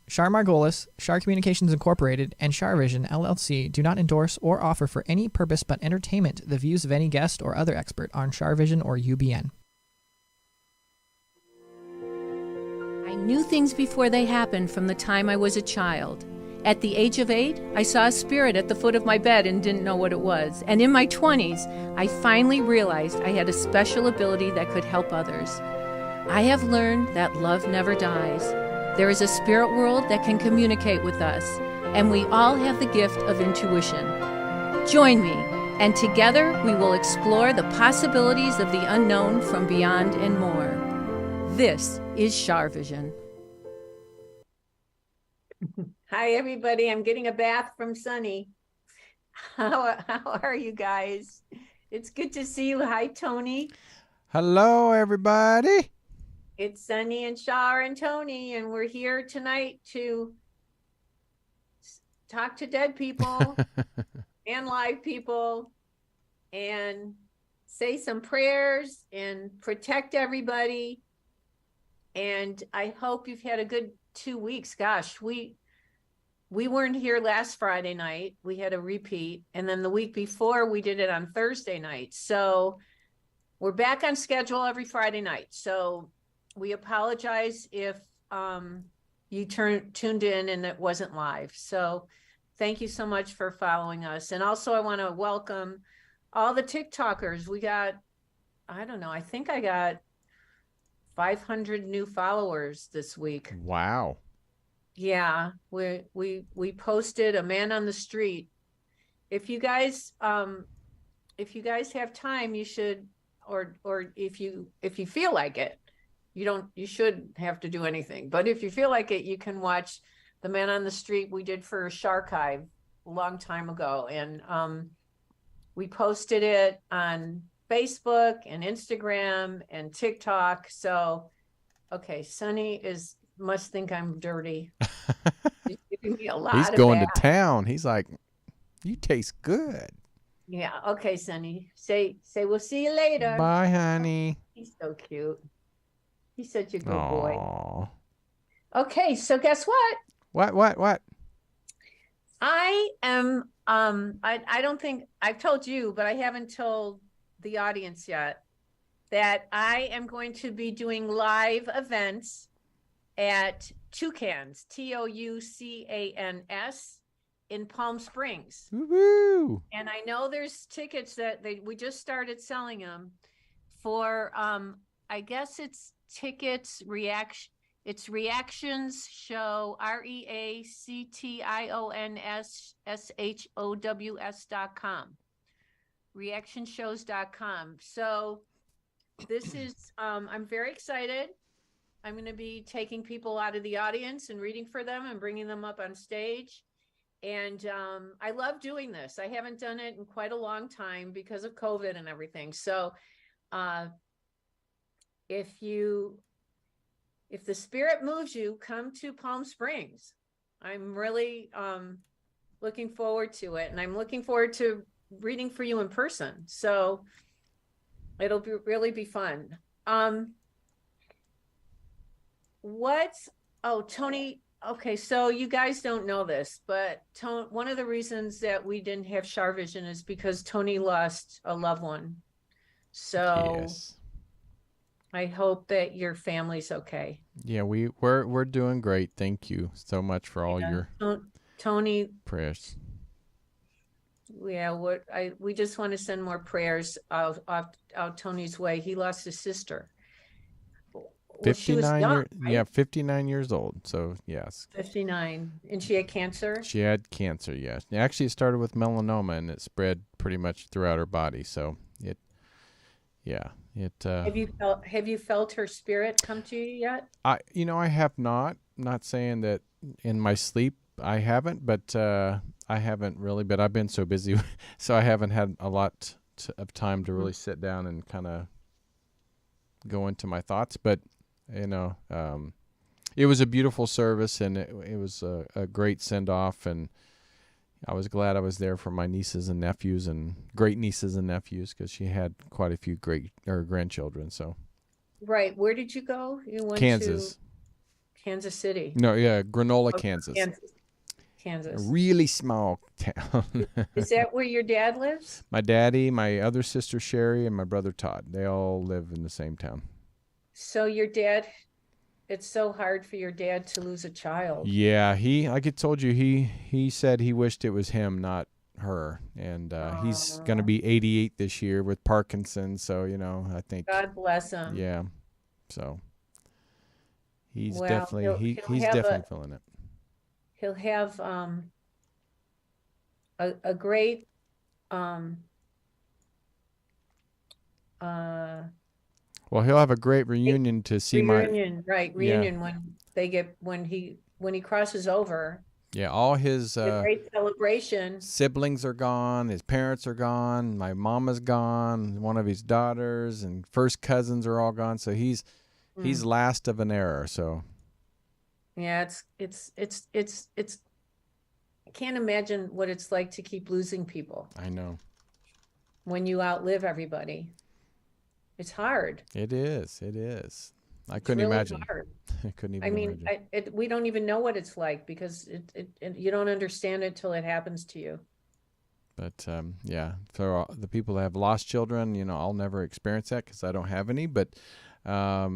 Char Margolis, Char Communications Incorporated, and Char Vision LLC do not endorse or offer for any purpose but entertainment the views of any guest or other expert on Char Vision or UBN. I knew things before they happened from the time I was a child. At the age of 8, I saw a spirit at the foot of my bed and didn't know what it was. And in my 20s, I finally realized I had a special ability that could help others. I have learned that love never dies. There is a spirit world that can communicate with us, and we all have the gift of intuition. Join me, and together we will explore the possibilities of the unknown from beyond and more. This is Char Vision. Hi, everybody. I'm getting a bath from Sunny. How are you guys? It's good to see you. Hi, Tony. Hello, everybody. It's Sunny and Char and Tony, and we're here tonight to talk to dead people and live people and say some prayers and protect everybody. And I hope you've had a good 2 weeks. Gosh, we weren't here last Friday night. We had a repeat. And then the week before, we did it on Thursday night. So we're back on schedule every Friday night. So we apologize if you tuned in and it wasn't live. So thank you so much for following us. And also I want to welcome all the TikTokers. We got, I don't know, I think I got 500 new followers this week. Wow. Yeah, we posted a man on the street. If you guys have time, you should, or if you feel like it, you should have to do anything. But if you feel like it, you can watch the man on the street we did for Sharchive a long time ago, and we posted it on Facebook and Instagram and TikTok. So, okay, Sunny must think I'm dirty. He's giving me a lot. He's going to town. He's like, you taste good. Yeah. Okay, Sunny. Say we'll see you later. Bye, honey. He's so cute. He's such a good Aww. boy. Okay, so guess what? What? I am I don't think I've told you, but I haven't told the audience yet that I am going to be doing live events at Toucans, Toucans, in Palm Springs. Woo-hoo. And I know there's tickets that we just started selling them for, I guess it's tickets reaction. It's Reactions Show, ReactionShows.com, reactionshows.com. So this is, I'm very excited. I'm going to be taking people out of the audience and reading for them and bringing them up on stage. And I love doing this. I haven't done it in quite a long time because of COVID and everything. So if the spirit moves you, come to Palm Springs. I'm really looking forward to it. And I'm looking forward to reading for you in person. So it'll really be fun. Tony, okay, so you guys don't know this, but one of the reasons that we didn't have Char Vision is because Tony lost a loved one. So yes. I hope that your family's okay. Yeah, we're doing great. Thank you so much for all your Tony prayers. Yeah, we just want to send more prayers out Tony's way. He lost his sister. 59 years old. So yes. 59. And she had cancer? She had cancer, yes. Actually, it started with melanoma and it spread pretty much throughout her body. So have you felt her spirit come to you yet? I have not. I'm not saying that in my sleep I haven't, but I haven't really, but I've been so busy, so I haven't had a lot of time to really sit down and kind of go into my thoughts. But it was a beautiful service, and it was a great send-off, and I was glad I was there for my nieces and nephews and great nieces and nephews, because she had quite a few great grandchildren. So, right. Where did you go? You went Kansas. Kansas City. No, yeah, Granola, Oh, Kansas. Kansas. A really small town. Is that where your dad lives? My daddy, my other sister Sherry, and my brother Todd. They all live in the same town. So your dad, it's so hard for your dad to lose a child. Yeah, like I told you, he said he wished it was him, not her. And he's going to be 88 this year with Parkinson's. So, I think. God bless him. Yeah. So he's Well, definitely, he's definitely feeling it. He'll have a great well, he'll have a great reunion to see reunion when he crosses over. Yeah, all his great celebration. Siblings are gone, his parents are gone, my mama's gone, one of his daughters and first cousins are all gone. So he's last of an era. So yeah, it's I can't imagine what it's like to keep losing people. I know. When you outlive everybody. It's hard. It is. I couldn't imagine. Hard. I couldn't even imagine. We don't even know what it's like because you don't understand it till it happens to you. But yeah, for the people that have lost children, I'll never experience that because I don't have any. But I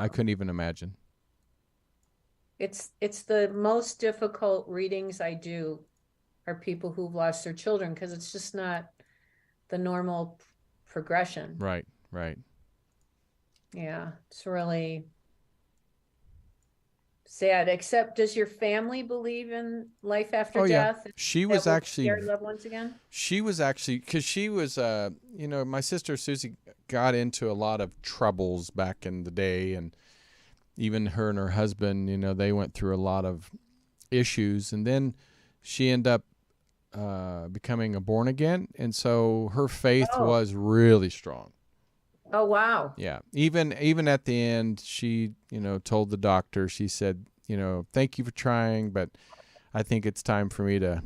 couldn't even imagine. It's the most difficult readings I do are people who've lost their children because it's just not the normal progression. Right. Yeah, it's really sad. Except, does your family believe in life after death? Yeah. She was actually their loved ones again. She was actually, because she was, my sister Susie got into a lot of troubles back in the day, and even her and her husband, they went through a lot of issues, and then she ended up becoming a born again, and so her faith was really strong. Oh wow. Yeah. Even at the end, she told the doctor, she said, thank you for trying, but I think it's time for me to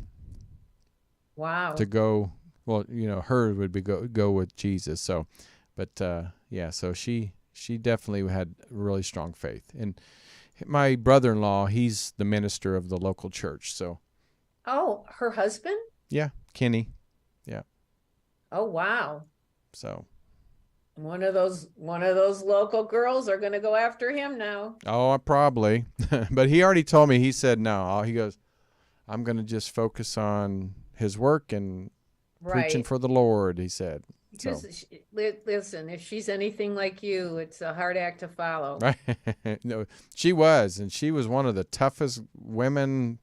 go. Well, her would be go with Jesus. So, but so she definitely had really strong faith. And my brother-in-law, he's the minister of the local church. So. Oh, her husband? Yeah, Kenny. Yeah. Oh, wow. So. One of those local girls are going to go after him now. Oh, probably. But he already told me, he said no. He goes, I'm going to just focus on his work and preaching for the Lord, he said. Because listen, if she's anything like you, it's a hard act to follow. Right. No, she was, and she was one of the toughest women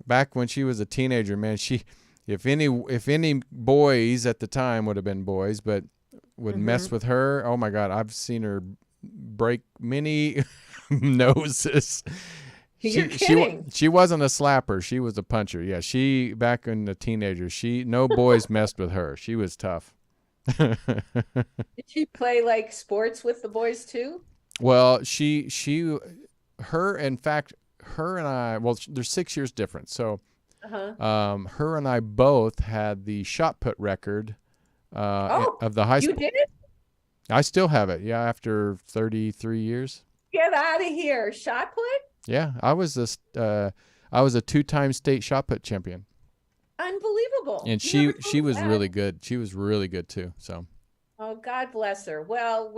back when she was a teenager, man. If any boys at the time would have been boys, but would mess with her. Oh my God, I've seen her break many noses. You're kidding. She wasn't a slapper. She was a puncher. Yeah, back in the teenager, no boys messed with her. She was tough. Did she play like sports with the boys too? Well, her and I, well, there's 6 years difference. So, her and I both had the shot put record of the high school. You did it? I still have it. Yeah, after 33 years. Get out of here! Shot put? Yeah, I was a 2-time state shot put champion. Unbelievable! And she was really good. She was really good too. So. Oh, God bless her. Well,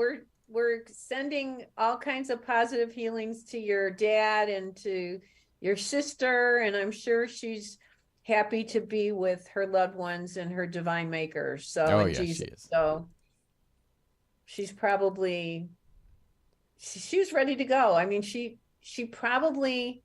we're sending all kinds of positive healings to your dad and to your sister, and I'm sure she's happy to be with her loved ones and her divine maker. So, Jesus. She is. So she's probably she's ready to go. I mean, she probably.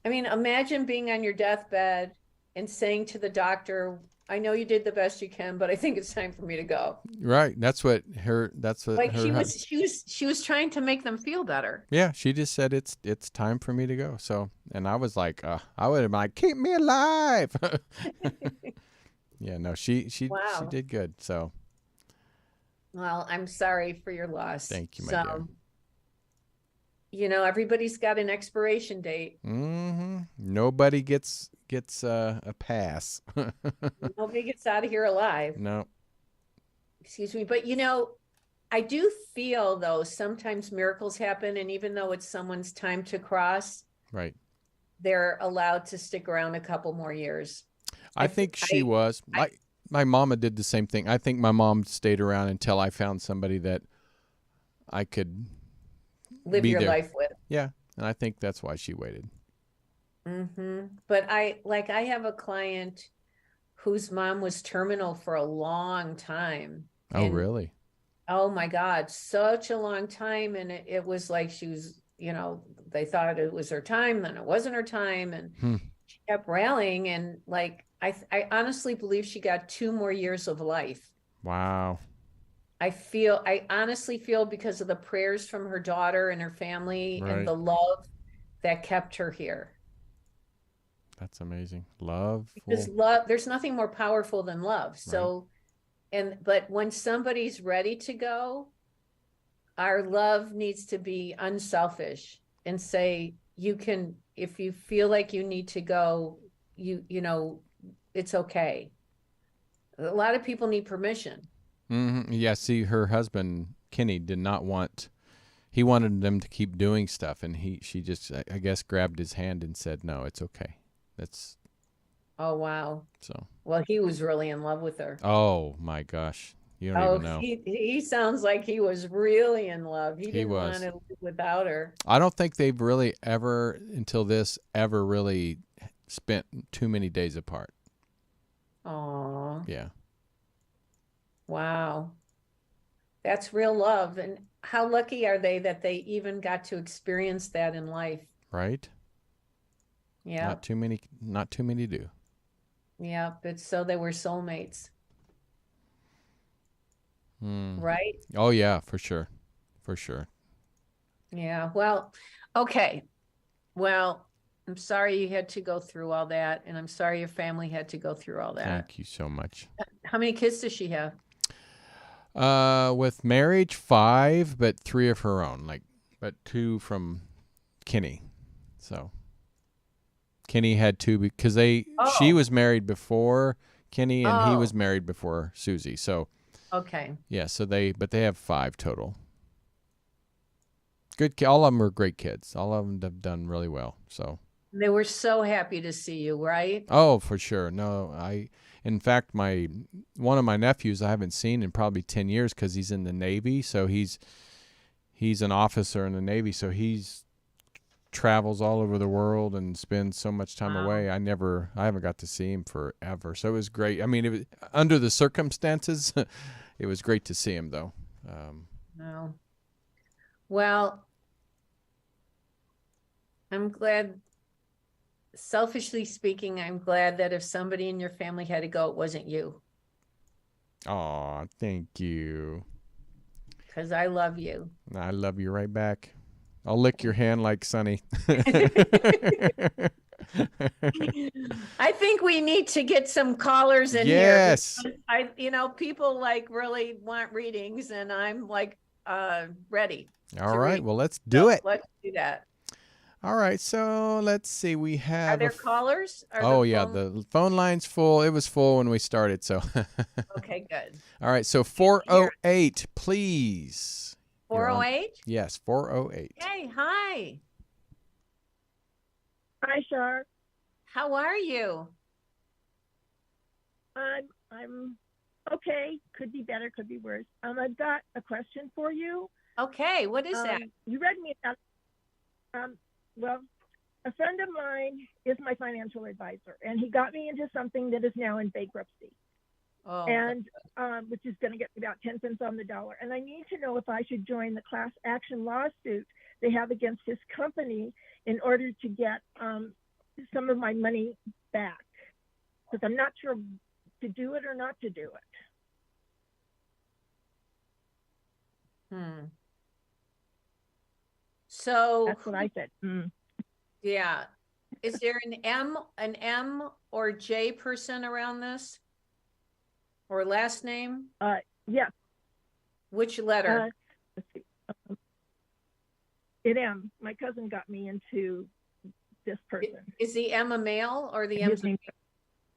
I mean, imagine being on your deathbed and saying to the doctor, I know you did the best you can, but I think it's time for me to go. Right. That's what she was trying to make them feel better. Yeah. She just said, it's time for me to go. So, and I was like, I would have been like, keep me alive. Yeah, no, she did good. So. Well, I'm sorry for your loss. Thank you, my dear. Everybody's got an expiration date. Mm-hmm. Nobody gets a pass. Nobody gets out of here alive. No. Excuse me. But, I do feel, though, sometimes miracles happen, and even though it's someone's time to cross, Right. they're allowed to stick around a couple more years. I think she was. My mama did the same thing. I think my mom stayed around until I found somebody that I could live be your there. life with. Yeah, and I think that's why she waited. But I have a client whose mom was terminal for a long time. Oh, really? Oh my God, such a long time. And it was like she was, they thought it was her time, then it wasn't her time. And she kept rallying. And like, I honestly believe she got 2 more years of life. Wow. I honestly feel because of the prayers from her daughter and her family and the love that kept her here. That's amazing. Love. Because love, there's nothing more powerful than love. So, but when somebody's ready to go, our love needs to be unselfish and say, you can, if you feel like you need to go, it's okay. A lot of people need permission. Yeah. See, her husband, Kenny, did not want, he wanted them to keep doing stuff. And she just, I guess, grabbed his hand and said, no, it's okay. That's. Oh, wow. So. Well, he was really in love with her. Oh my gosh. You don't even know. He sounds like he was really in love. He didn't want to live without her. I don't think they've really ever, until this, ever really spent too many days apart. Aw. Yeah. Wow. That's real love. And how lucky are they that they even got to experience that in life? Right? Yeah. Not too many do. Yeah, but so they were soulmates. Right? Oh yeah, for sure. For sure. Yeah. Well, okay. Well, I'm sorry you had to go through all that, and I'm sorry your family had to go through all that. Thank you so much. How many kids does she have? With marriage, 5, but 3 of her own, but 2 from Kenny. So Kenny had 2 because she was married before Kenny and he was married before Susie. So okay. Yeah, so they have 5 total. Good. All of them are great kids. All of them have done really well. So they were so happy to see you, right? Oh, for sure. No, in fact, one of my nephews I haven't seen in probably 10 years because he's in the Navy. So he's an officer in the Navy. So he's travels all over the world and spends so much time away. I haven't got to see him forever. So it was great. I mean, it was under the circumstances. It was great to see him though. No. Well, I'm glad, selfishly speaking, I'm glad that if somebody in your family had to go, it wasn't you. Aw, thank you. Because I love you. I love you right back. I'll lick your hand like Sonny. I think we need to get some callers in here. Yes. People really want readings, and I'm ready. All right. Well, let's do it. Let's do that. All right. So let's see. We have. Are there callers? The phone line's full. It was full when we started. So. Okay, good. All right. So 408, please. 408? Yes, 408. Hey, hi. Hi, Char. How are you? I'm okay. Could be better, could be worse. I've got a question for you. Okay, what is that? You read me about, well, a friend of mine is my financial advisor, and he got me into something that is now in bankruptcy. Oh, and which is going to get about 10 cents on the dollar. And I need to know if I should join the class action lawsuit they have against his company in order to get some of my money back, because I'm not sure to do it or not to do it. So that's what I said. Yeah. Is there an M or J person around this? Or last name? Yeah. Which letter? Let's see. It M. My cousin got me into this person. Is the M a male or the M?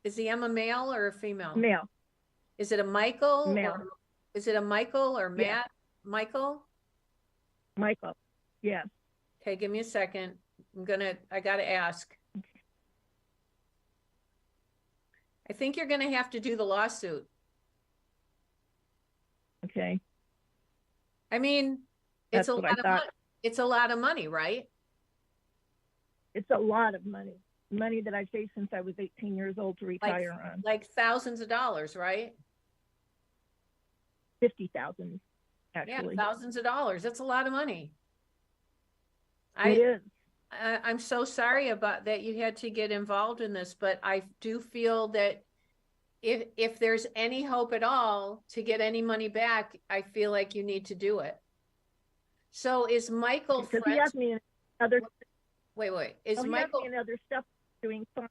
Is the M a male or a female? Male. Is it a Michael? Male. Is it a Michael or Matt? Michael? Michael, yes. Okay, give me a second. I gotta ask. I think you're gonna have to do the lawsuit. Okay. I mean, it's a lot of money. It's a lot of money, right? It's a lot of money that I've saved since I was 18 years old to retire on. Like thousands of dollars, right? 50,000, actually. Yeah, thousands of dollars. That's a lot of money. It is. I'm so sorry about that you had to get involved in this, but I do feel that if there's any hope at all to get any money back, I feel like you need to do it. So is Michael Because he has me in other. Wait. Is he Michael has me in other stuff doing fine.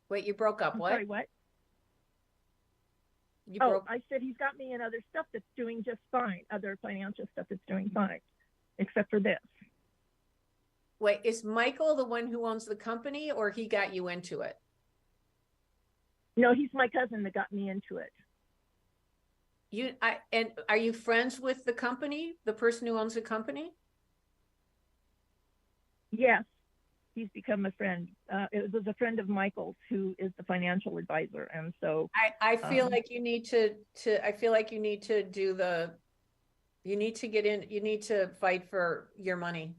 Wait, you broke up. What? Sorry, what? I said he's got me in other stuff that's doing just fine. Other financial stuff that's doing fine, except for this. Wait, is Michael the one who owns the company, or he got you into it? No, he's my cousin that got me into it. And are you friends with the company, the person who owns the company? Yes, he's become a friend. It was a friend of Michael's who is the financial advisor, and so I feel like you need to. I feel like you need to do the. You need to get in. You need to fight for your money.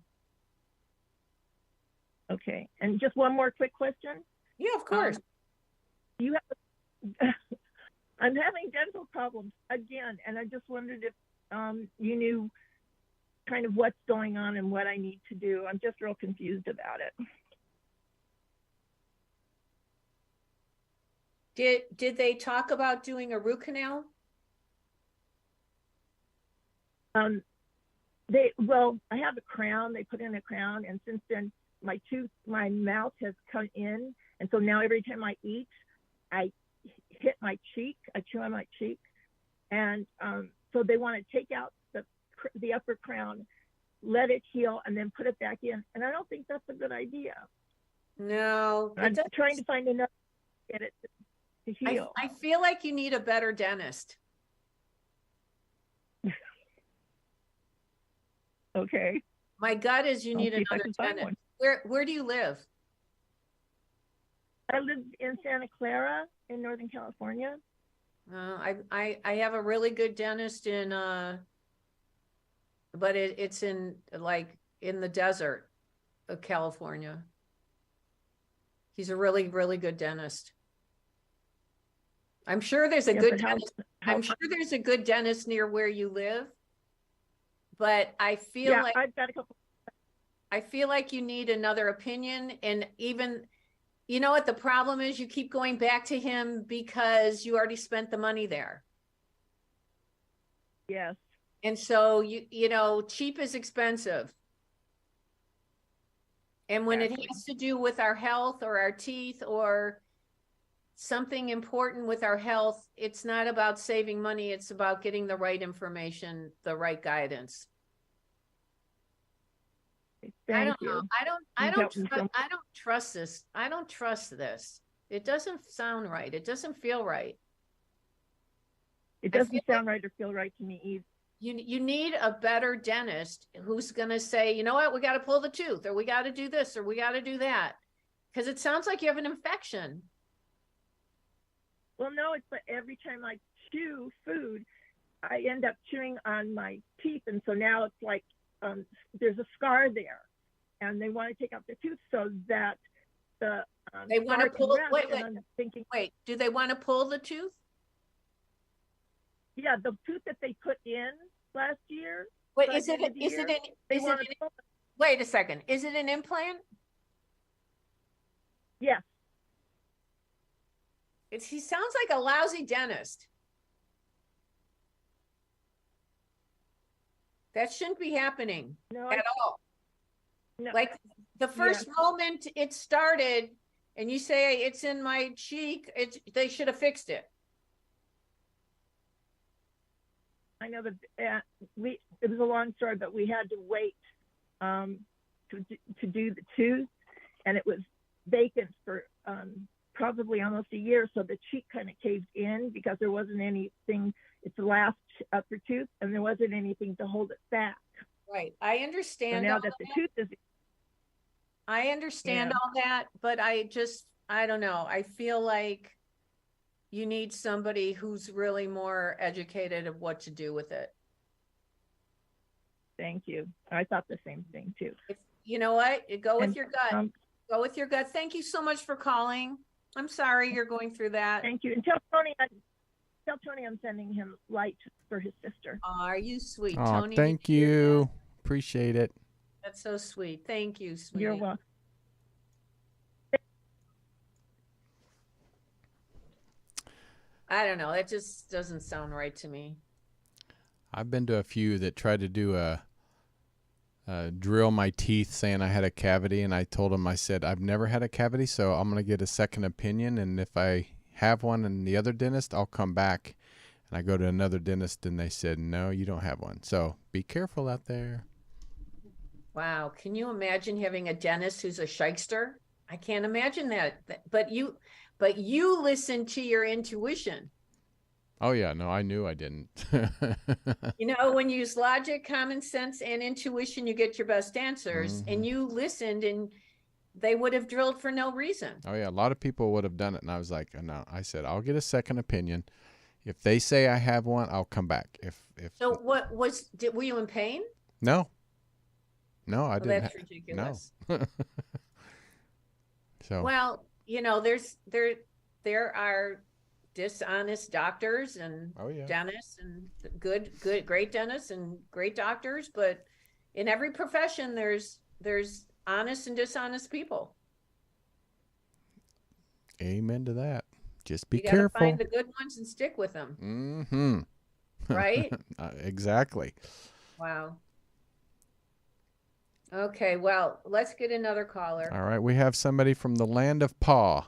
Okay, and just one more quick question. Yeah, of course. You have. I'm having dental problems again, and I just wondered if you knew kind of what's going on and what I need to do. I'm just real confused about it. Did they talk about doing a root canal? I have a crown. They put in a crown, and since then my mouth has come in, and so now every time I eat, I hit my cheek. I chew on my cheek, and so they want to take out the upper crown, let it heal, and then put it back in. And I don't think that's a good idea. No, I'm trying to find another way to get it to heal. I feel like you need a better dentist. Okay. My gut is you need another dentist. Where do you live? I live in Santa Clara in Northern California. I have a really good dentist in but it's in in the desert of California. He's a really, really good dentist. I'm sure there's a good dentist. I'm sure there's a good dentist near where you live. But I feel like I've got a couple. I feel like you need another opinion. And even, you know what the problem is? You keep going back to him because you already spent the money there. Yes. And so, you know, cheap is expensive. And when it has to do with our health or our teeth or something important with our health, it's not about saving money. It's about getting the right information, the right guidance. Thank you. I don't trust this. I don't trust this. It doesn't sound right. It doesn't feel right. It doesn't sound right or feel right to me either. You need a better dentist who's going to say, you know what, we got to pull the tooth, or we got to do this, or we got to do that. Because it sounds like you have an infection. Well, no, it's like every time I chew food, I end up chewing on my teeth. And so now it's like there's a scar there. And they want to take out the tooth so that the they want to pull. Wait, do they want to pull the tooth? Yeah, the tooth that they put in last year. Wait, wait a second. Is it an implant? Yes. He sounds like a lousy dentist. That shouldn't be happening at all. No. Like the first moment it started and you say it's in my cheek, they should have fixed it. I know that it was a long story, but we had to wait to do the tooth, and it was vacant for probably almost a year. So the cheek kind of caved in because there wasn't anything. It's the last upper tooth, and there wasn't anything to hold it back. Right. I understand. So now that the tooth is. I understand all that, but I don't know. I feel like you need somebody who's really more educated of what to do with it. Thank you. I thought the same thing too. You know what? Go with your gut. Go with your gut. Thank you so much for calling. I'm sorry you're going through that. Thank you. And tell Tony I'm sending him light for his sister. Are you sweet, Oh, Tony? thank you. Appreciate it. That's so sweet. Thank you, sweetie. You're welcome. I don't know. It just doesn't sound right to me. I've been to a few that tried to do drill my teeth saying I had a cavity, and I told them, I said, I've never had a cavity, so I'm going to get a second opinion, and if I have one in the other dentist, I'll come back. And I go to another dentist, and they said, no, you don't have one. So be careful out there. Wow. Can you imagine having a dentist who's a shyster? I can't imagine that. But you listen to your intuition. Oh, yeah. No, I knew I didn't. You know, when you use logic, common sense, and intuition, you get your best answers. And you listened, and they would have drilled for no reason. Oh, yeah. A lot of people would have done it. And I was like, no. I said, I'll get a second opinion. If they say I have one, I'll come back. So were you in pain? No. No, I didn't. That's ridiculous. No. So. Well, you know, there are dishonest doctors and dentists and great dentists and great doctors, but in every profession there's honest and dishonest people. Amen to that. Just be you gotta careful. Find the good ones and stick with them. Mm-hmm. Right? Exactly. Wow. Okay, well, let's get another caller. All right, we have somebody from the land of Paw.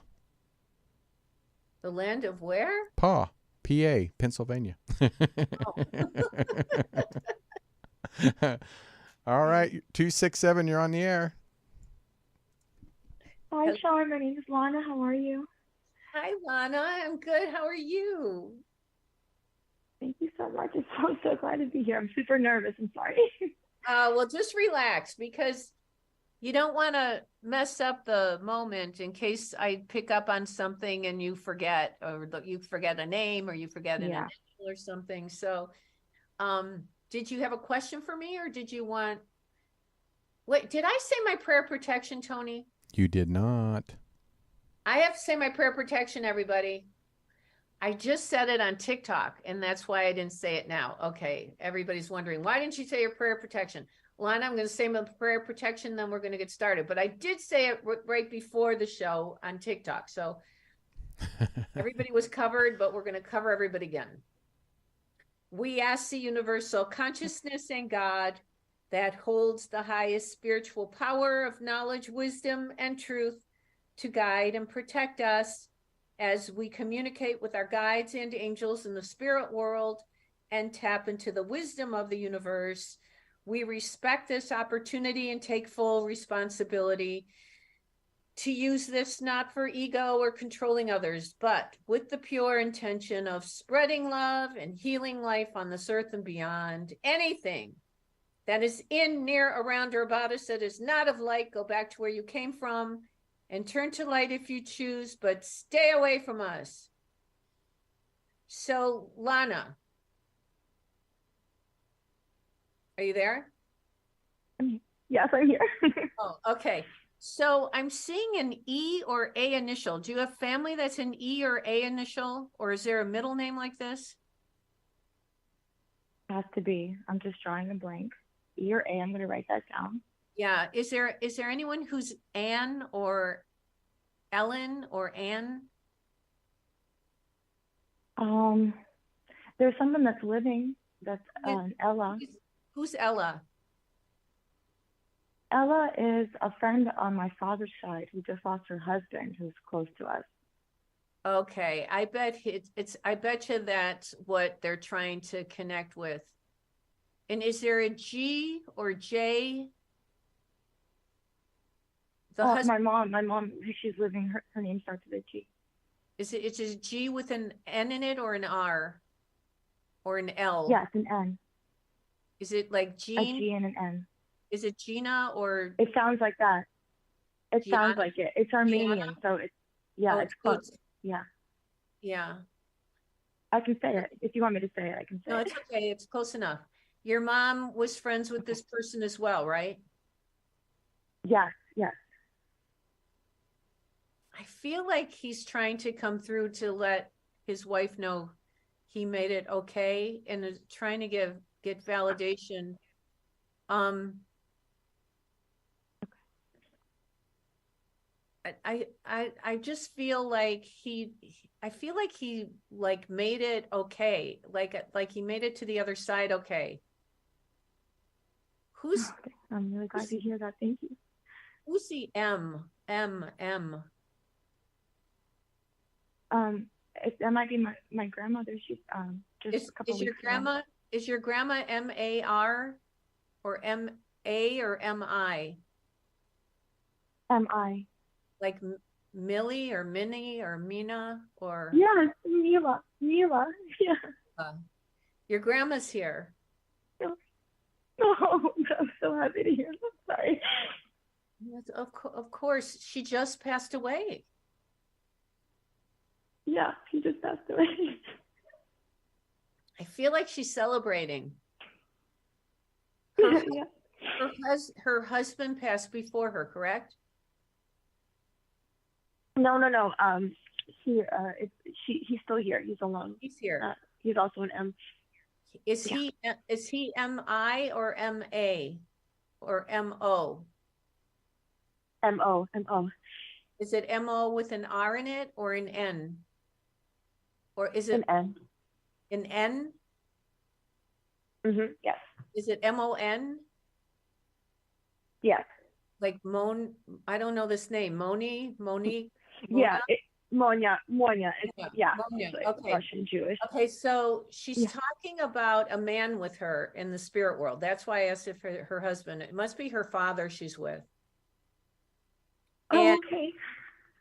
The land of where? Paw, P-A, Pennsylvania. Oh. All right, 267, you're on the air. Hi, Char. My name is Lana. How are you? Hi, Lana. I'm good. How are you? Thank you so much. I'm so glad to be here. I'm super nervous. I'm sorry. Well, just relax, because you don't want to mess up the moment in case I pick up on something and you forget, or you forget a name, or you forget an initial or something. So, did you have a question for me, or did you want? Wait, did I say my prayer protection, Tony? You did not. I have to say my prayer protection, everybody. I just said it on TikTok, and that's why I didn't say it now. Okay, everybody's wondering, why didn't you say your prayer protection? Lana, I'm going to say my prayer protection, then we're going to get started. But I did say it right before the show on TikTok. So everybody was covered, but we're going to cover everybody again. We ask the universal consciousness and God that holds the highest spiritual power of knowledge, wisdom, and truth to guide and protect us as we communicate with our guides and angels in the spirit world and tap into the wisdom of the universe. We respect this opportunity and take full responsibility to use this not for ego or controlling others, but with the pure intention of spreading love and healing life on this earth and beyond. Anything that is in, near, around, or about us that is not of light, go back to where you came from and turn to light if you choose, but stay away from us. So, Lana, are you there? Yes, I'm here. Oh, okay. So I'm seeing an E or A initial. Do you have family that's an E or A initial, or is there a middle name like this? Has to be. I'm just drawing a blank. E or A. I'm going to write that down. Yeah. Is there anyone who's Anne or Ellen or Anne? There's someone that's living. That's Ella. Who's Ella? Ella is a friend on my father's side who just lost her husband, who's close to us. Okay, I bet I bet you that's what they're trying to connect with. And is there a G or J? My mom, she's living. Her name starts with a G. It's a G with an N in it or an R? or an L? Yeah, it's an N. Is it like A Jean? G and an N. Is it Gina or It sounds like that. It Gianna? sounds like it. It's Armenian, so it's, yeah, Oh, it's close. it's, Yeah. yeah. I can say it. If you want me to say it, I can say No, it. it's okay. It's close enough. Your mom was friends with this person as well, right? Yes, yes. I feel like he's trying to come through to let his wife know he made it okay and is trying to get validation. I just feel like I feel like he like made it okay, like he made it to the other side okay. Who's Okay. I'm really glad to hear that. Thank you. who's the M? That might be my grandmother. She's just a couple Is your weeks grandma ago. is your grandma MAR or MA or MI? MI. Like Millie or Minnie or Mina or Yes, Mila. Yeah. your grandma's here. Oh, I'm so happy to hear that. Sorry. Yes, of course, she just passed away. Yeah, she just passed away. I feel like she's celebrating. Yeah. Her husband passed before her, correct? No. He's still here. He's alone. He's here. He's also an M. Is he MI or MA or MO? MO. Is it MO with an R in it or an N? Or is it an N? An N? Yes. Is it MON? Yes. Like I don't know this name. Monique? Yeah. Monya. Yeah. Monya. Like Okay. Russian Jewish. Okay, so she's talking about a man with her in the spirit world. That's why I asked if her husband. It must be her father she's with. Oh, okay.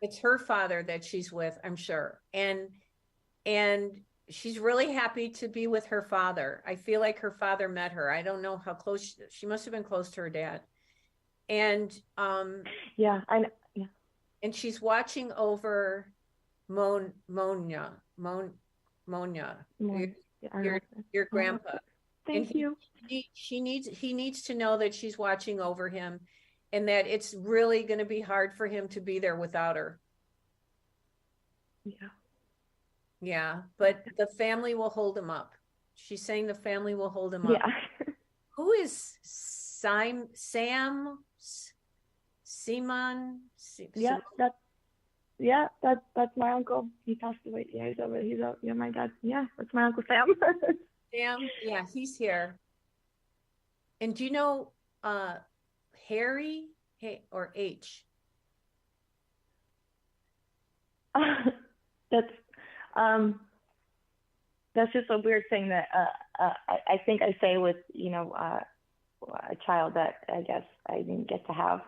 It's her father that she's with, I'm sure. And she's really happy to be with her father. I feel like her father met her. I don't know how close she must have been close to her dad. And yeah. And she's watching over Monya, your grandpa. Thank you. He needs to know that she's watching over him and that it's really going to be hard for him to be there without her. Yeah. Yeah, but the family will hold him up. She's saying the family will hold him up. Yeah. Who is Simon? Yeah, that's my uncle. He passed away. Yeah, he's over. Yeah, my dad. Yeah, that's my uncle Sam. Sam, yeah, he's here. And do you know Harry or H? That's just a weird thing that I think I say with a child that I guess I didn't get to have.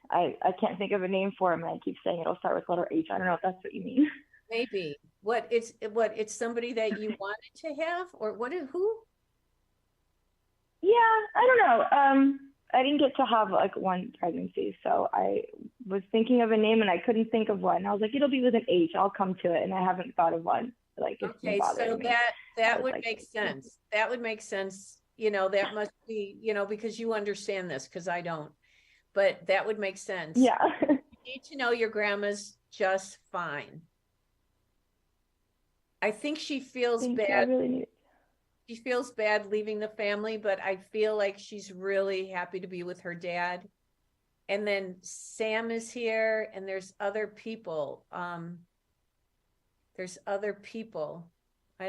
I can't think of a name for him, and I keep saying it'll start with letter H. I don't know if that's what you mean. Maybe. It's somebody that you wanted to have, or who? Yeah, I don't know. I didn't get to have like one pregnancy, so I was thinking of a name and I couldn't think of one. I was like, it'll be with an H. I'll come to it, and I haven't thought of one. Like, okay, so that would make sense. That would make sense. That must be because you understand this, because I don't. But that would make sense. Yeah. You need to know your grandma's just fine. I think she feels bad. I really need it. She feels bad leaving the family, but I feel like she's really happy to be with her dad. And then Sam is here, and there's other people. I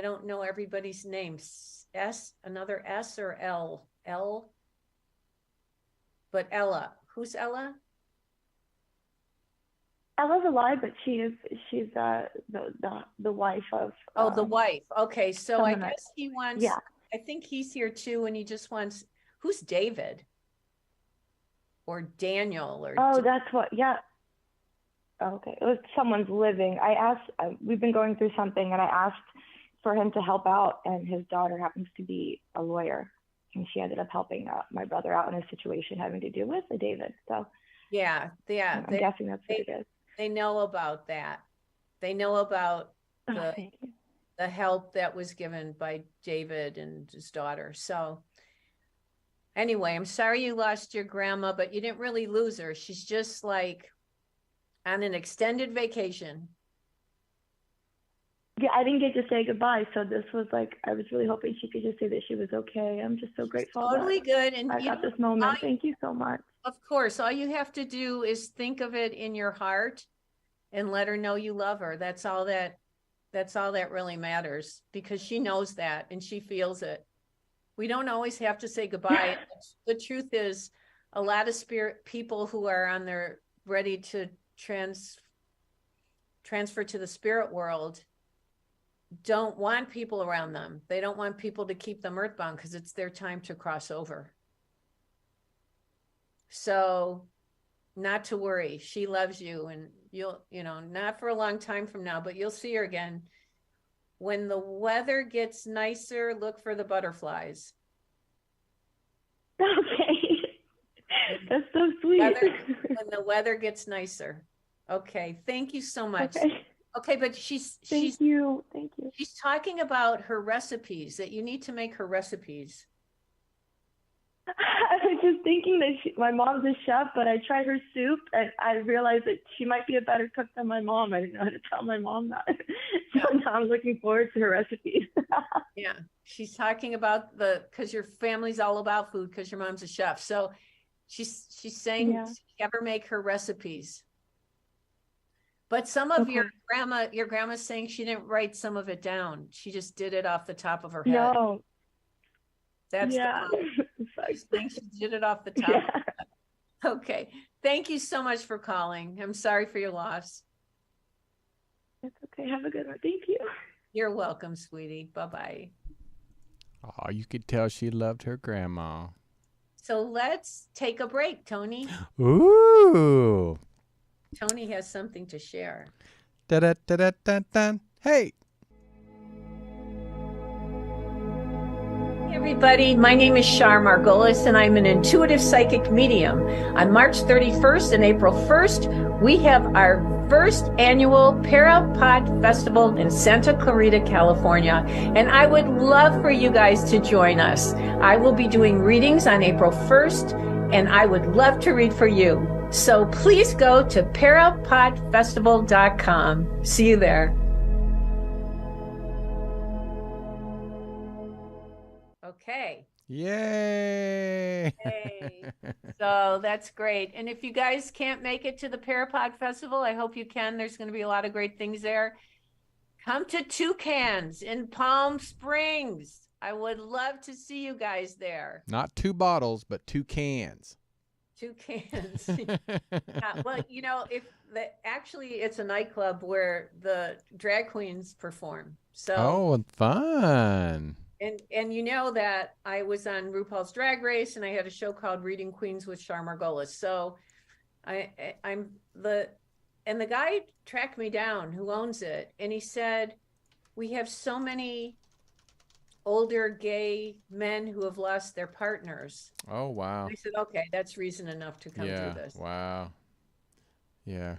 don't know everybody's names. Another S or L? L? But Ella. Who's Ella? Ella's alive, but she's the wife of. The wife. Okay, so I guess he wants. Yeah. I think he's here too, and he just wants. Who's David? Or Daniel? Or that's what. Yeah. Okay, it was someone's living. I asked. We've been going through something, and I asked for him to help out, and his daughter happens to be a lawyer, and she ended up helping my brother out in a situation having to do with a David. So yeah. I'm guessing that's what it is. They know about that. They know about the help that was given by David and his daughter. So anyway, I'm sorry you lost your grandma, but you didn't really lose her. She's just like on an extended vacation. Yeah, I didn't get to say goodbye, so this was like, I was really hoping she could just say that she was okay. I'm just so grateful. Totally good. And I got this moment. Thank you so much. Of course, all you have to do is think of it in your heart and let her know you love her. That's all that really matters, because she knows that and she feels it. We don't always have to say goodbye. The truth is, a lot of spirit people who are on their ready to transfer to the spirit world don't want people around them. They don't want people to keep them earthbound because it's their time to cross over. So not to worry. She loves you, and you'll, not for a long time from now, but you'll see her again. When the weather gets nicer, look for the butterflies. Okay. That's so sweet. When the weather gets nicer. Okay. Thank you so much. Okay, but Thank you. She's talking about her recipes, that you need to make her recipes. I was just thinking that my mom's a chef, but I tried her soup and I realized that she might be a better cook than my mom. I didn't know how to tell my mom that. So now I'm looking forward to her recipes. Yeah, she's talking about because your family's all about food because your mom's a chef. So she's saying have her make her recipes. But some of your grandma's saying she didn't write some of it down. She just did it off the top of her head. No. That's she's saying she did it off the top. Yeah. Okay. Thank you so much for calling. I'm sorry for your loss. It's okay. Have a good one. Thank you. You're welcome, sweetie. Bye-bye. Oh, you could tell she loved her grandma. So let's take a break, Tony. Ooh. Tony has something to share. Da-da-da-da-da-da. Hey. Hey everybody, my name is Char Margolis and I'm an intuitive psychic medium. On March 31st and April 1st, we have our first annual Parapod Festival in Santa Clarita, California, and I would love for you guys to join us. I will be doing readings on April 1st, and I would love to read for you. So please go to parapodfestival.com. See you there. Okay. Yay! Hey. So that's great. And if you guys can't make it to the Parapod Festival, I hope you can. There's going to be a lot of great things there. Come to Toucans in Palm Springs. I would love to see you guys there. Not 2 bottles, but 2 cans. 2 cans. Well, actually it's a nightclub where the drag queens perform. So fun. And you know that I was on RuPaul's Drag Race and I had a show called Reading Queens with Char Margolis. So the guy tracked me down who owns it, and he said, we have so many older gay men who have lost their partners. Oh, wow. I said, okay, that's reason enough to come do this. Wow. Yeah.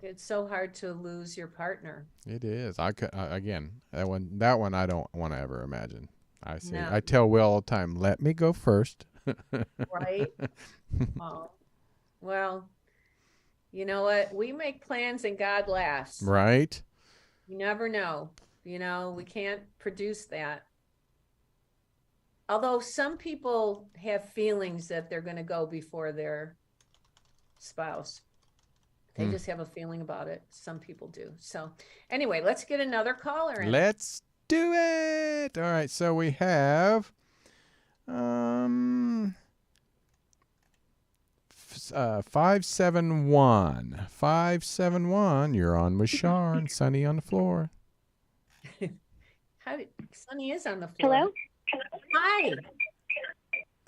It's so hard to lose your partner. It is. Again, that one I don't want to ever imagine. I tell Will all the time, let me go first. Right? Oh. Well, you know what? We make plans and God laughs. Right? You never know. We can't produce that. Although some people have feelings that they're going to go before their spouse. They just have a feeling about it. Some people do. So anyway, let's get another caller in. Let's do it. All right. So we have 571. 571. You're on with Char and Sunny on the floor. Sunny is on the floor. Hello? Hi.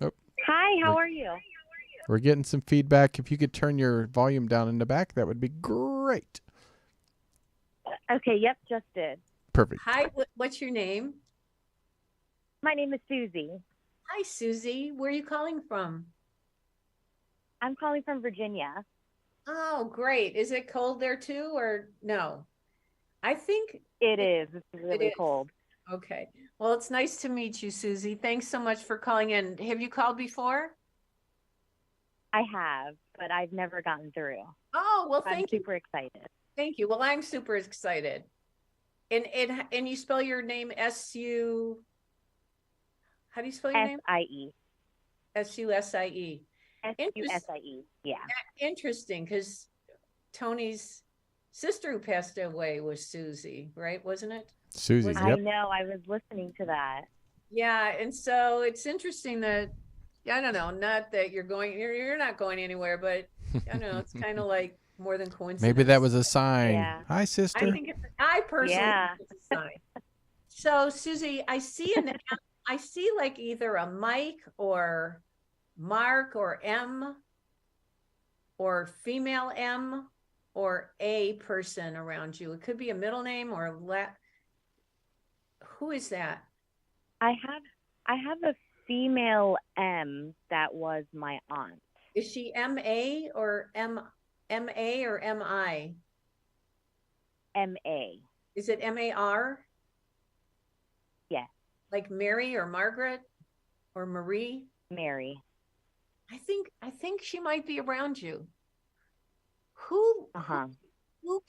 Oh. Hi, how are you? We're getting some feedback. If you could turn your volume down in the back, that would be great. Okay, yep, just did. Perfect. Hi, what's your name? My name is Susie. Hi, Susie. Where are you calling from? I'm calling from Virginia. Oh, great. Is it cold there too, or no? I think It is. It's really cold. Okay. Well, it's nice to meet you, Susie. Thanks so much for calling in. Have you called before? I have, but I've never gotten through. Oh, well, I'm thank you. super excited. Thank you. Well, I'm super excited. And you spell your name S-U, how do you spell your name? S-I-E. S-U-S-I-E. S-U-S-I-E. Yeah. Interesting, because Tony's sister who passed away was Susie, right? Wasn't it? Susie, Was yep. I know. I was listening to that. Yeah, and so it's interesting that, I don't know, not that you're not going anywhere, but I don't know, it's kind of like more than coincidence. Maybe that was a sign. Yeah. Hi, sister. I personally think it's a sign. So Susie, I see like either a Mike or Mark or M or female M or a person around you. It could be a middle name or who is that? I have a female M that was my aunt. Is she M-A or M-A or M-I? M-A. Is it M-A-R? Yes. Like Mary or Margaret or Marie? Mary. I think she might be around you. Who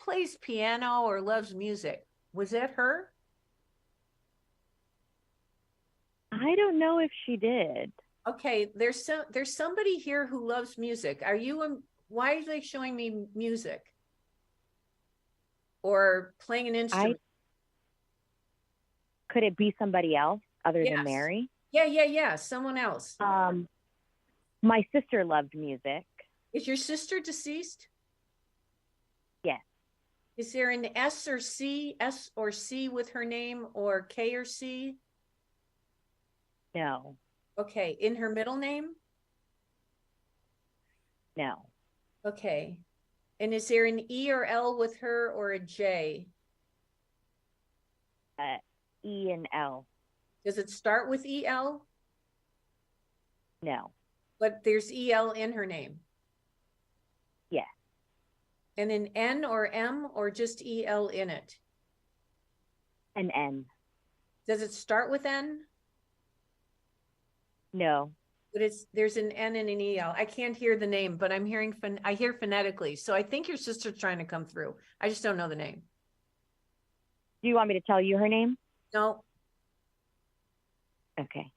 plays piano or loves music? Was that her? I don't know if she did. Okay, there's somebody here who loves music. Why are they showing me music? Or playing an instrument? Could it be somebody else other than Mary? Yeah. Someone else. My sister loved music. Is your sister deceased? Yes. Is there an S or C with her name, or K or C? No. Okay. In her middle name? No. Okay. And is there an E or L with her, or a J? E and L. Does it start with E-L? No. But there's E-L in her name? Yes. And an N or M, or just E-L in it? An N. Does it start with N? No. But there's an N and an E-L. I can't hear the name, but I hear phonetically. So I think your sister's trying to come through. I just don't know the name. Do you want me to tell you her name? No. Okay.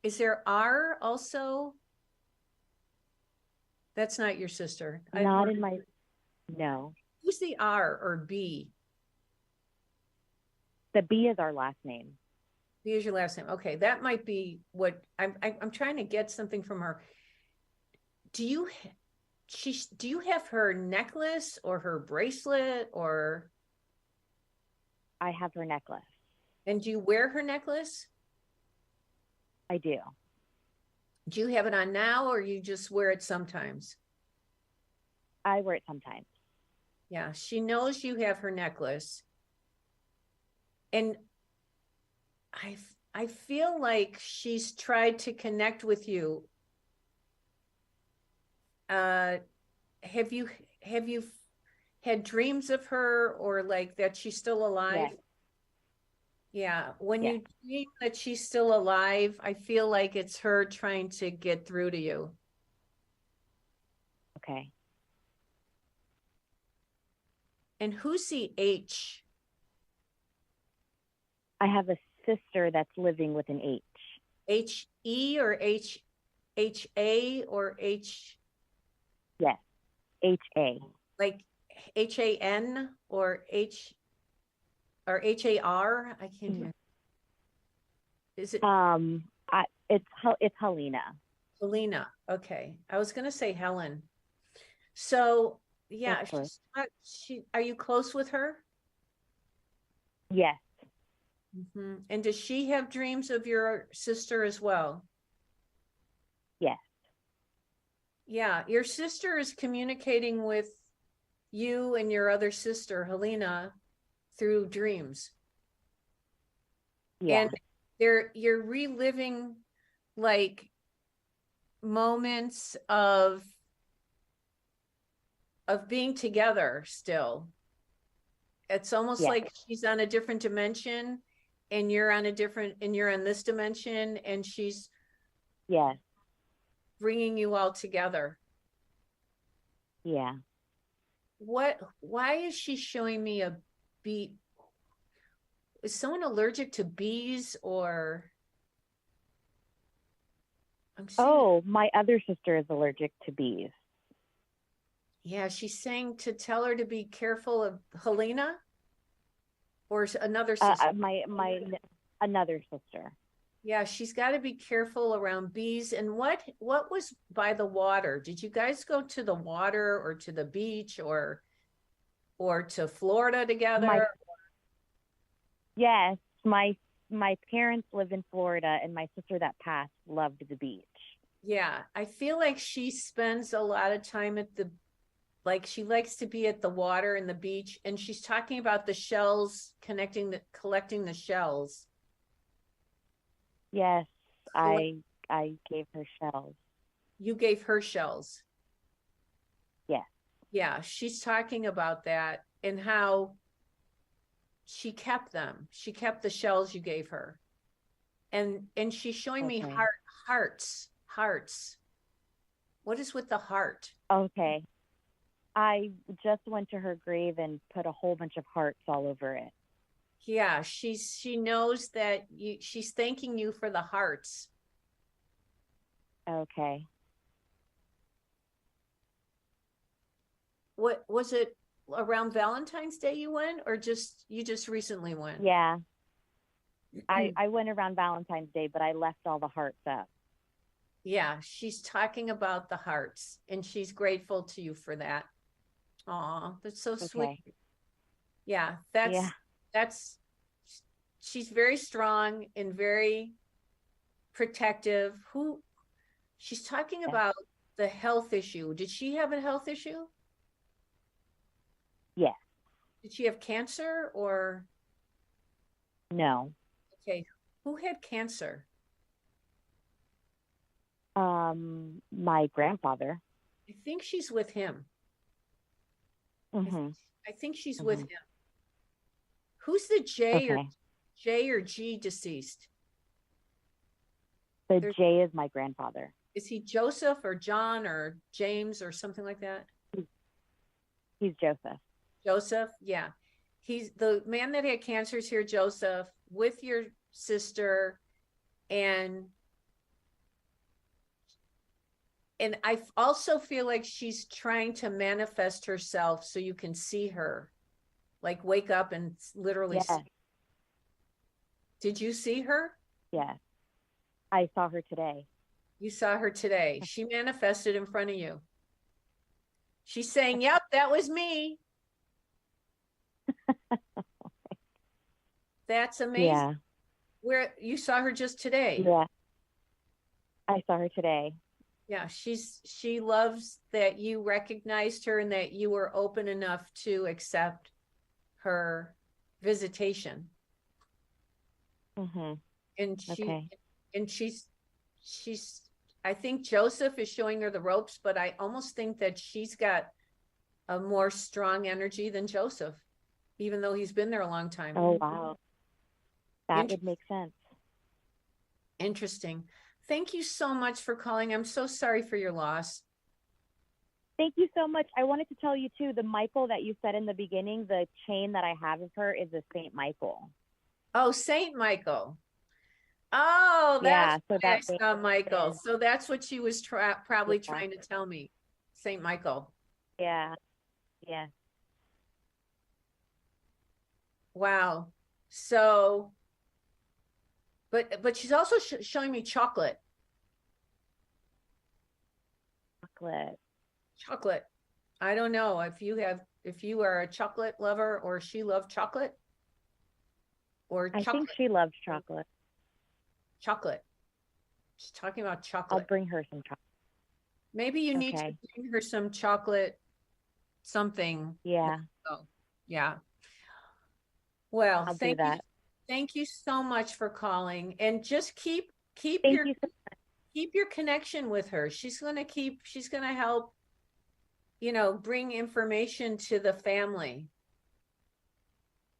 Is there R also? That's not your sister. No. Who's the R or B? The B is our last name. B is your last name. Okay, that might be what I'm trying to get something from her. Do you have her necklace or her bracelet, or? I have her necklace. And do you wear her necklace? I do. Do you have it on now, or you just wear it sometimes? I wear it sometimes. Yeah, she knows you have her necklace. And I feel like she's tried to connect with you. Have you had dreams of her, or like that she's still alive? Yes. Yeah. When you dream that she's still alive, I feel like it's her trying to get through to you. Okay. And who's the H? I have a sister that's living with an H. H-E or H-A or H? Yes. H-A. Like H-A-N or H or H-A-R? I can't hear. Is it? It's Helena. Helena. Okay. I was going to say Helen. So yeah, are you close with her? Yes. Mm-hmm. And does she have dreams of your sister as well? Yes. Yeah, your sister is communicating with you and your other sister, Helena, through dreams. Yeah. And you're reliving like moments of being together still. It's almost Yes. like she's on a different dimension and you're on this dimension, and she's Yes. bringing you all together. Yeah. Why is she showing me a bee? Is someone allergic to bees, or I'm seeing, Oh, my other sister is allergic to bees. yeah, she's saying to tell her to be careful of Helena or another sister. My another sister. Yeah, she's got to be careful around bees. And what was by the water? Did you guys go to the water or to the beach or to Florida together? Yes, my parents live in Florida, and my sister that passed loved the beach. Yeah, I feel like she spends a lot of time like she likes to be at the water and the beach, and she's talking about the shells, collecting the shells. Yes, I gave her shells. You gave her shells. Yes. Yeah, she's talking about that and how she kept them. She kept the shells you gave her. And she's showing me hearts. What is with the heart? Okay. I just went to her grave and put a whole bunch of hearts all over it. Yeah, she knows that she's thanking you for the hearts. Okay. What was it, around Valentine's Day you went, or you just recently went? Yeah. I went around Valentine's Day, but I left all the hearts up. Yeah, she's talking about the hearts, and she's grateful to you for that. Aw, that's so sweet. Yeah, that's she's very strong and very protective. She's talking about the health issue. Did she have a health issue? Yes. Did she have cancer or? No. Okay, who had cancer? My grandfather. I think she's with him. Mm-hmm. I think she's with him. Who's the J or G deceased? The J is my grandfather. Is he Joseph or John or James or something like that? He's Joseph. Joseph, yeah. He's the man that had cancer is here, Joseph, with your sister, and I also feel like she's trying to manifest herself so you can see her, like wake up and literally see. Did you see her? Yes. I saw her today. You saw her today. She manifested in front of you. She's saying, yep, that was me. That's amazing. Yeah. Where you saw her just today. Yeah. I saw her today. Yeah, she loves that you recognized her and that you were open enough to accept her visitation. Mm-hmm. And she's I think Joseph is showing her the ropes, but I almost think that she's got a more strong energy than Joseph, even though he's been there a long time. Oh, wow. That would make sense. Interesting. Thank you so much for calling. I'm so sorry for your loss. Thank you so much. I wanted to tell you too, the Michael that you said in the beginning, the chain that I have of her is a Saint Michael. Oh, Saint Michael. Oh, that's so I saw Michael. So that's what she was probably trying to tell me. Saint Michael. Yeah. Yeah. Wow. So, but she's also showing me chocolate. Chocolate. I don't know if you are a chocolate lover or she loved chocolate. Or I think she loves chocolate. Chocolate. She's talking about I'll chocolate. bring her some chocolate. Maybe you need to Okay. bring her some chocolate something. Yeah, Oh, yeah. Well, I'll do that. Thank you so much for calling, and just keep Thank you so much. keep your connection with her. She's going to help, bring information to the family.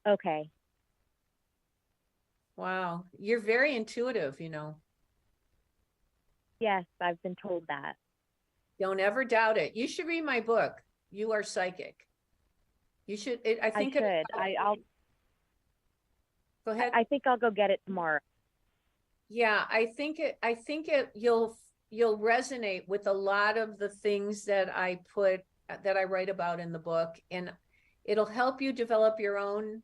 Okay. Wow. You're very intuitive, Yes, I've been told that. Don't ever doubt it. You should read my book. You Are Psychic. You should. I think I should. I'll go ahead. I think I'll go get it tomorrow. Yeah, I think you'll resonate with a lot of the things that I write about in the book, and it'll help you develop your own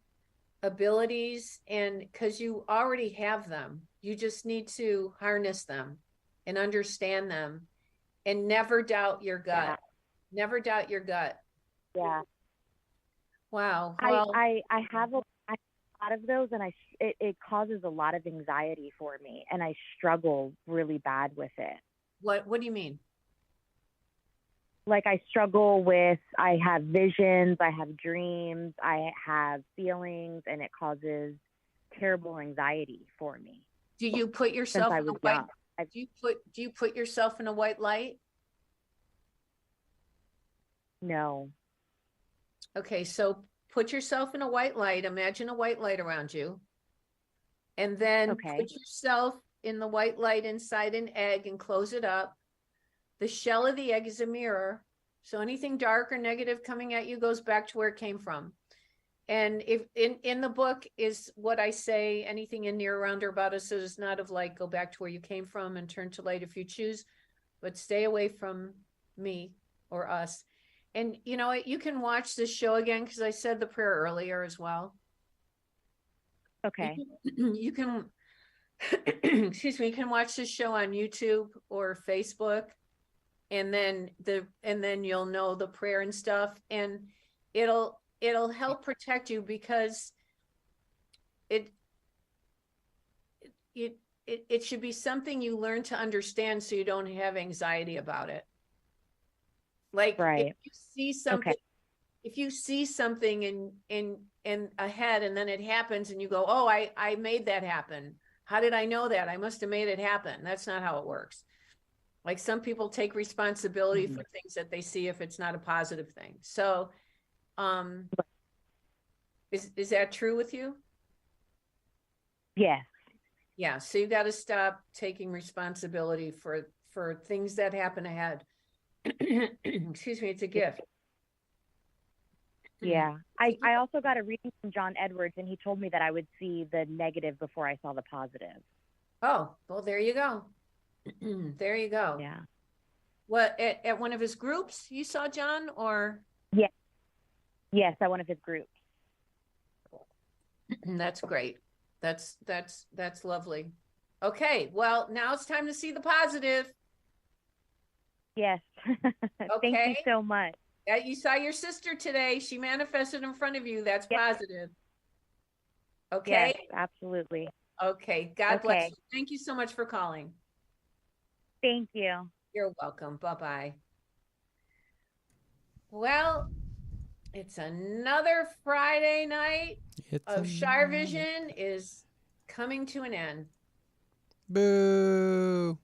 abilities, and because you already have them, you just need to harness them and understand them, and never doubt your gut. Yeah. Never doubt your gut. Yeah. Wow. Well, I have a lot of those, and it causes a lot of anxiety for me, and I struggle really bad with it. what do you mean? Like I struggle with, I have visions, I have dreams, I have feelings, and it causes terrible anxiety for me. Do you put yourself Since I in a was white? young. Do you put yourself in a white light? No. Okay, so put yourself in a white light. Imagine a white light around you. And then Okay. put yourself in the white light inside an egg and close it up. The shell of the egg is a mirror. So anything dark or negative coming at you goes back to where it came from. And if in the book is what I say, anything in, near, around, or about us is not of light, go back to where you came from and turn to light if you choose, but stay away from me or us. And you can watch this show again, because I said the prayer earlier as well. Okay. You can excuse me, you can watch this show on YouTube or Facebook, and then you'll know the prayer and stuff, and it'll help protect you, because it should be something you learn to understand, so you don't have anxiety about it. Like, right. If you see something, if you see something in ahead, and then it happens, and you go, oh, I made that happen. How did I know that? I must have made it happen. That's not how it works. Like, some people take responsibility for things that they see if it's not a positive thing. So, is that true with you? Yes. Yeah. So you got to stop taking responsibility for things that happen ahead. Excuse me. It's a gift. Yeah. I also got a reading from John Edwards, and he told me that I would see the negative before I saw the positive. Oh, well, there you go. There you go. Yeah. What, at one of his groups you saw John, or? Yeah. Yes, at one of his groups. That's great. That's lovely. Okay. Well, now it's time to see the positive. Yes. Okay. Thank you so much. You saw your sister today. She manifested in front of you. That's positive. Okay. Yes, absolutely. Okay. God bless you. Thank you so much for calling. Thank you. You're welcome. Bye-bye. Well, it's another Friday night of Char Vision is coming to an end. Boo.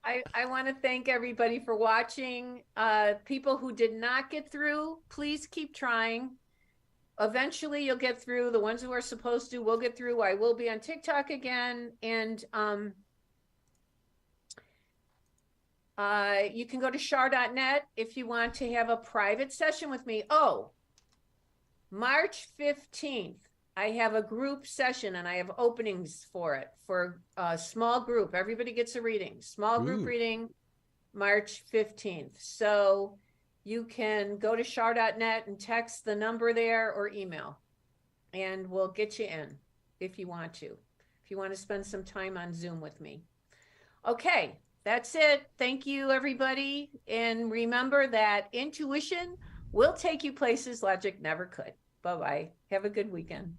I want to thank everybody for watching. People who did not get through, please keep trying. Eventually you'll get through. The ones who are supposed to will get through. I will be on TikTok again. And you can go to char.net if you want to have a private session with me. Oh, March 15th. I have a group session, and I have openings for it, for a small group. Everybody gets a reading. Small group reading, March 15th. So you can go to char.net and text the number there, or email, and we'll get you in if you want to. If you want to spend some time on Zoom with me. Okay, that's it. Thank you, everybody. And remember that intuition will take you places logic never could. Bye-bye. Have a good weekend.